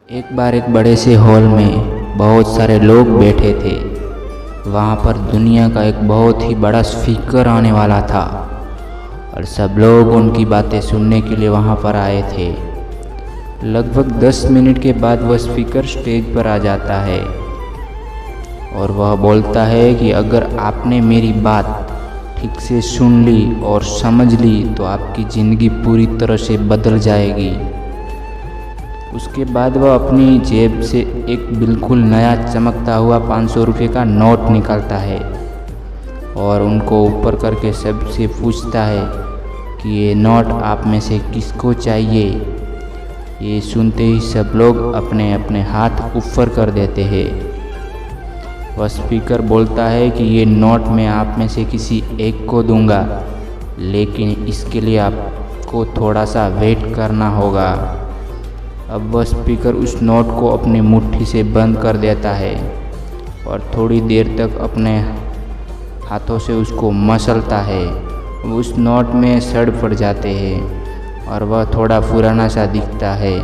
एक बार एक बड़े से हॉल में बहुत सारे लोग बैठे थे। वहाँ पर दुनिया का एक बहुत ही बड़ा स्पीकर आने वाला था और सब लोग उनकी बातें सुनने के लिए वहाँ पर आए थे। लगभग 10 मिनट के बाद वह स्पीकर स्टेज पर आ जाता है और वह बोलता है कि अगर आपने मेरी बात ठीक से सुन ली और समझ ली तो आपकी ज़िंदगी पूरी तरह से बदल जाएगी। उसके बाद वह अपनी जेब से एक बिल्कुल नया चमकता हुआ 500 रुपये का नोट निकालता है और उनको ऊपर करके सबसे पूछता है कि ये नोट आप में से किसको चाहिए। ये सुनते ही सब लोग अपने अपने हाथ ऊपर कर देते हैं। वह स्पीकर बोलता है कि ये नोट मैं आप में से किसी एक को दूंगा, लेकिन इसके लिए आपको थोड़ा सा वेट करना होगा। अब वह स्पीकर उस नोट को अपनी मुट्ठी से बंद कर देता है और थोड़ी देर तक अपने हाथों से उसको मसलता है। उस नोट में सड़ पड़ जाते हैं और वह थोड़ा पुराना सा दिखता है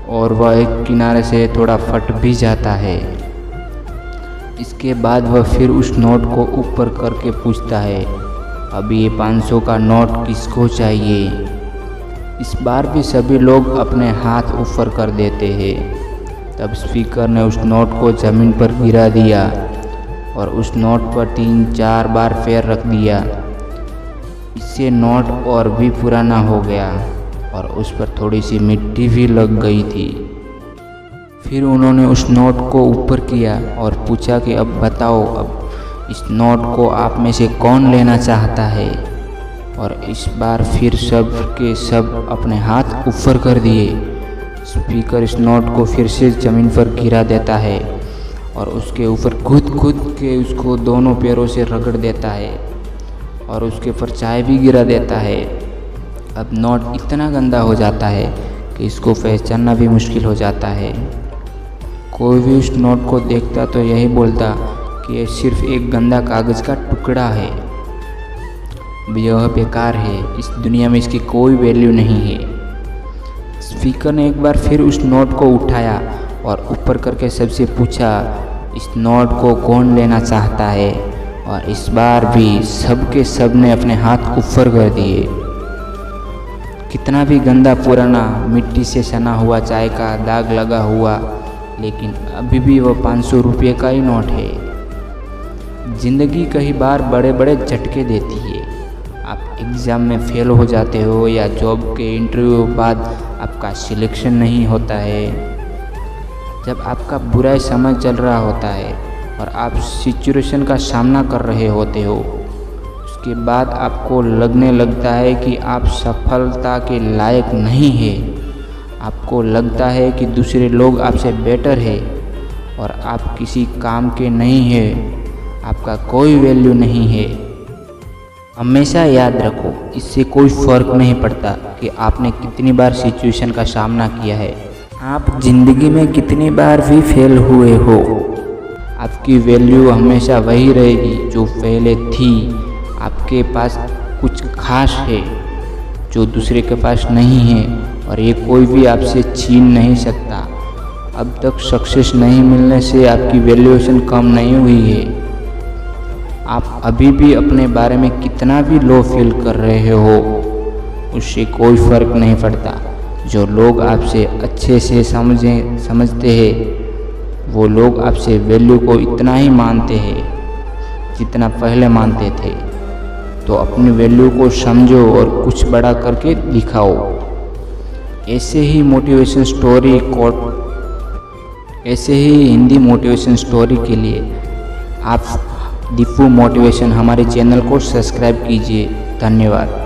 और वह एक किनारे से थोड़ा फट भी जाता है। इसके बाद वह फिर उस नोट को ऊपर करके पूछता है, अब ये 500 का नोट किसको चाहिए। इस बार भी सभी लोग अपने हाथ ऊपर कर देते हैं। तब स्पीकर ने उस नोट को ज़मीन पर गिरा दिया और उस नोट पर 3-4 बार पैर रख दिया। इससे नोट और भी पुराना हो गया और उस पर थोड़ी सी मिट्टी भी लग गई थी। फिर उन्होंने उस नोट को ऊपर किया और पूछा कि अब बताओ, अब इस नोट को आप में से कौन लेना चाहता है। और इस बार फिर सब के सब अपने हाथ ऊपर कर दिए। स्पीकर इस नोट को फिर से ज़मीन पर गिरा देता है और उसके ऊपर कूद के उसको दोनों पैरों से रगड़ देता है और उसके ऊपर चाय भी गिरा देता है। अब नोट इतना गंदा हो जाता है कि इसको पहचानना भी मुश्किल हो जाता है। कोई भी उस नोट को देखता तो यही बोलता कि यह सिर्फ एक गंदा कागज़ का टुकड़ा है, यह बेकार है, इस दुनिया में इसकी कोई वैल्यू नहीं है। स्पीकर ने एक बार फिर उस नोट को उठाया और ऊपर करके सबसे पूछा, इस नोट को कौन लेना चाहता है। और इस बार भी सब के सब ने अपने हाथ ऊपर कर दिए। कितना भी गंदा पुराना मिट्टी से सना हुआ चाय का दाग लगा हुआ, लेकिन अभी भी वह 500 रुपये का ही नोट है। ज़िंदगी कई बार बड़े बड़े झटके देती है। आप एग्ज़ाम में फेल हो जाते हो या जॉब के इंटरव्यू बाद आपका सिलेक्शन नहीं होता है। जब आपका बुरा समय चल रहा होता है और आप सिचुएशन का सामना कर रहे होते हो, उसके बाद आपको लगने लगता है कि आप सफलता के लायक नहीं है। आपको लगता है कि दूसरे लोग आपसे बेटर है और आप किसी काम के नहीं है, आपका कोई वैल्यू नहीं है। हमेशा याद रखो, इससे कोई फ़र्क नहीं पड़ता कि आपने कितनी बार सिचुएशन का सामना किया है। आप ज़िंदगी में कितनी बार भी फेल हुए हो, आपकी वैल्यू हमेशा वही रहेगी जो पहले थी। आपके पास कुछ खास है जो दूसरे के पास नहीं है और ये कोई भी आपसे छीन नहीं सकता। अब तक सक्सेस नहीं मिलने से आपकी वैल्यूएशन कम नहीं हुई है। आप अभी भी अपने बारे में कितना भी लो फील कर रहे हो, उससे कोई फ़र्क नहीं पड़ता। जो लोग आपसे अच्छे से समझते हैं, वो लोग आपसे वैल्यू को इतना ही मानते हैं जितना पहले मानते थे। तो अपनी वैल्यू को समझो और कुछ बड़ा करके दिखाओ। ऐसे ही हिंदी मोटिवेशन स्टोरी के लिए आप दीपू मोटिवेशन हमारे चैनल को सब्सक्राइब कीजिए। धन्यवाद।